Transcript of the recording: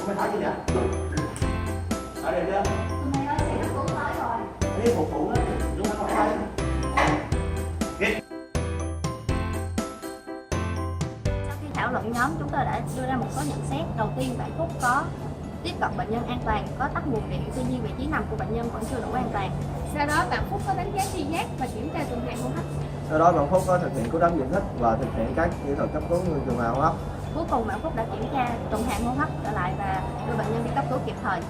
Mày thở gì vậy? Thở được chưa? Mày ơi, xe cấp cứu tới rồi. Đi phục vụ đó, chúng ta không phải. Sau khi thảo luận nhóm, chúng tôi đã đưa ra một số nhận xét. Đầu tiên, bạn Phúc có tiếp cận bệnh nhân an toàn, có tắt nguồn điện, tuy nhiên vị trí nằm của bệnh nhân vẫn chưa đủ an toàn. Sau đó bạn Phúc có đánh giá tri giác và kiểm tra tuần hoàn hô hấp. Sau đó bạn Phúc có thực hiện cứu đấm giải thích và thực hiện các kỹ thuật cấp cứu người tuần hoàn hô hấp. Cuối cùng bạn Phúc đã kiểm tra tuần hoàn hô hấp trở lại và đưa bệnh nhân đi cấp cứu kịp thời.